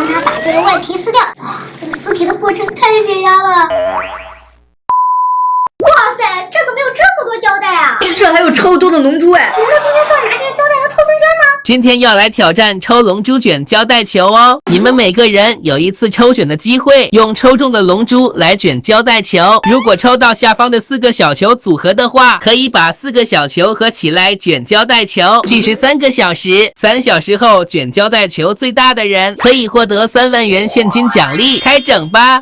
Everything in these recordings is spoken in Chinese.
帮他把这个外皮撕掉。哇，这个撕皮的过程太解压了。哇塞，这怎么有这么多胶带啊？这还有超多的龙珠哎！难道今天是要拿这些胶带来偷分圈吗？今天要来挑战抽龙珠卷胶带球哦！你们每个人有一次抽选的机会，用抽中的龙珠来卷胶带球。如果抽到下方的4个小球组合的话，可以把4个小球合起来卷胶带球，计时3个小时。3小时后卷胶带球最大的人可以获得3万元现金奖励。开整吧！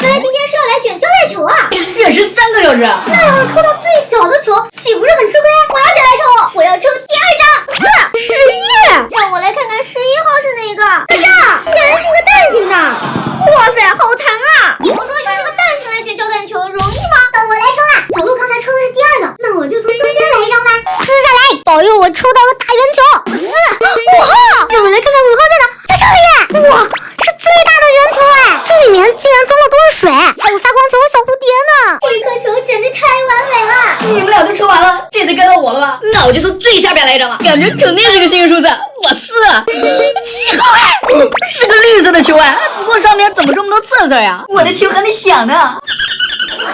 原来今天是要来卷胶带球啊！限时3个小时啊！那要是抽到最小的球，岂不是很吃亏？我要先来抽，我要抽第2张411，让我来看看11号是哪个。看这，竟然是个蛋形的！哇塞，好弹啊！你不说用这个蛋形来卷胶带球容易吗？等我来抽了。小鹿刚才抽的是第2个，那我就从中间来一张吧。撕下来，保佑我抽到个大圆球。撕，5号，让我来看看5号在哪，在这里。哇，是最大的圆球哎！这里面竟然装的都是水，还有发光球和小蝴蝶呢。这颗球简直太完美了！你们俩都抽完了，这次该到我了吧？那我就从最下边来一张吧，感觉肯定是个幸运数字。我撕7号哎，是个绿色的球哎，不过上面怎么这么多刺刺呀？我的球还得响呢。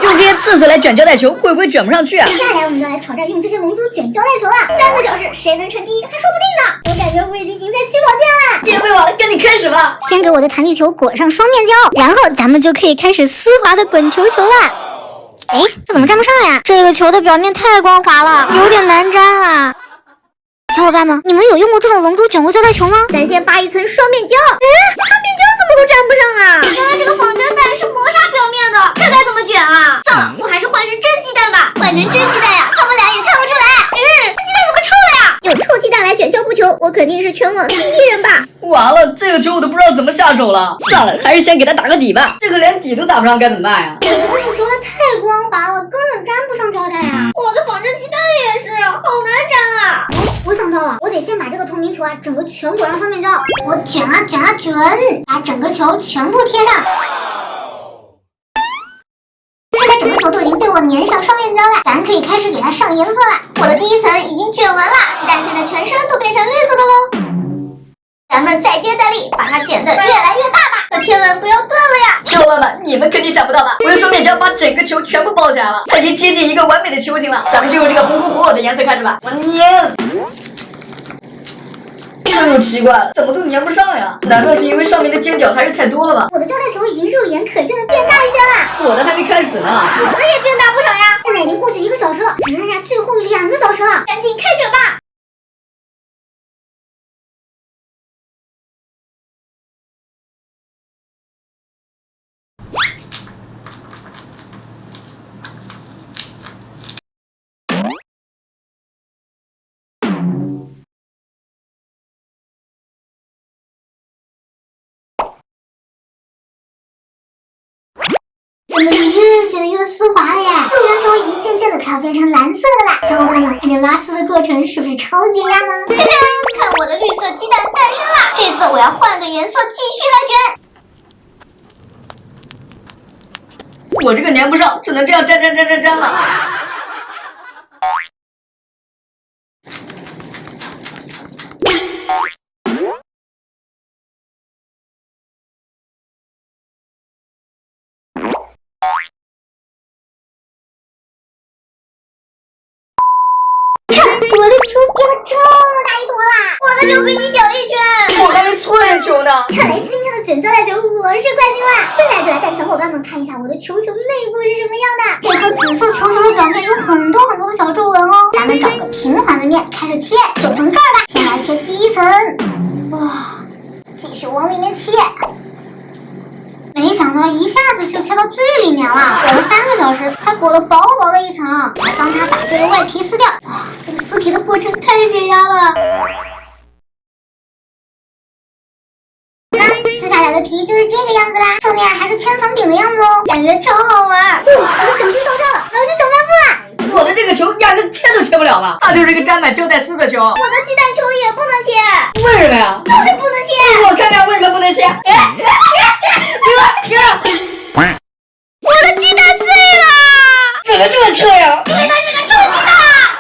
用这些刺刺来卷胶带球，会不会卷不上去啊？接下来我们就来挑战用这些龙珠卷胶带球了。3个小时，谁能成第一还说不定呢。我感觉我已经赢在起跑线了。别废话了，赶紧开始吧。先给我的弹力球裹上双面胶，然后咱们就可以开始丝滑的滚球了。哎，这怎么粘不上呀？这个球的表面太光滑了，有点难粘啊。小伙伴们，你们有用过这种龙珠卷过胶带球吗？咱先扒一层双面胶。哎，双面胶怎么都粘不上啊？原来这个仿真蛋是磨砂表面的，这该怎么卷啊？算了，我还是换成真鸡蛋吧。换成真鸡蛋呀，他们俩也看不出来。鸡蛋怎么臭了呀？用臭鸡蛋来卷胶布球，我肯定是全网第1人吧？完了，这个球我都不知道怎么下手了。算了，还是先给他打个底吧。这个连底都打不上，该怎么办呀？我的这个球它太光滑了，根本粘不上胶带呀。我的仿真鸡蛋也是，好难粘啊！我想到了，我得先把这个透明球啊整个全裹上双面胶。我卷啊卷啊卷，把整个球全部贴上。现在整个球都已经被我粘上双面胶了，咱可以开始给它上颜色了。我的第1层已经卷完了，鸡蛋现在全身都变成绿色的喽。咱们再接再厉，把它卷得越来越大吧，可千万不要断了呀！小伙伴们，你们肯定想不到吧？我用双面胶把整个球全部包起来了，它已经接近一个完美的球形了。咱们就用这个红红火火的颜色开始吧。我粘。奇怪了，怎么都粘不上呀？难道是因为上面的尖角还是太多了吧？我的胶带球已经肉眼可见的变大一些了，我的还没开始呢。我的也变大不少呀！现在已经过去1个小时了，只剩下最后2个小时了，赶紧开卷吧！真的是越卷越丝滑了呀！这个圆球已经渐渐的快要变成蓝色的了。小伙伴们，看着拉丝的过程是不是超解压呢？看看我的绿色鸡蛋诞生了！这次我要换个颜色继续来卷。我这个粘不上，只能这样粘了。我的球变了这么大一坨啦！我的球比你小1圈，我还没搓圆球呢。看来今天的卷胶带球我是冠军啦！现在就来带小伙伴们看一下我的球内部是什么样的。这颗紫色球球的表面有很多的小皱纹哦。咱们找个平缓的面开始切，就从这儿吧。先来切第1层，哇，继续往里面切。没想到一下子就切到最里面了，裹了3个小时才裹了薄薄的一层，还帮他把这个外皮撕掉。哇，这个撕皮的过程太解压了。撕下来的皮就是这个样子啦，侧面还是千层饼的样子哦，感觉超好玩。我的奖金到账了，拿去小卖部了。我的这个球压根切都切不了了，它就是一个沾满胶带丝的球。我的鸡蛋球也不能切，为什么呀？就是不能切。我看看为什么不能切。我的鸡蛋碎了，怎么这么扯呀？因为它是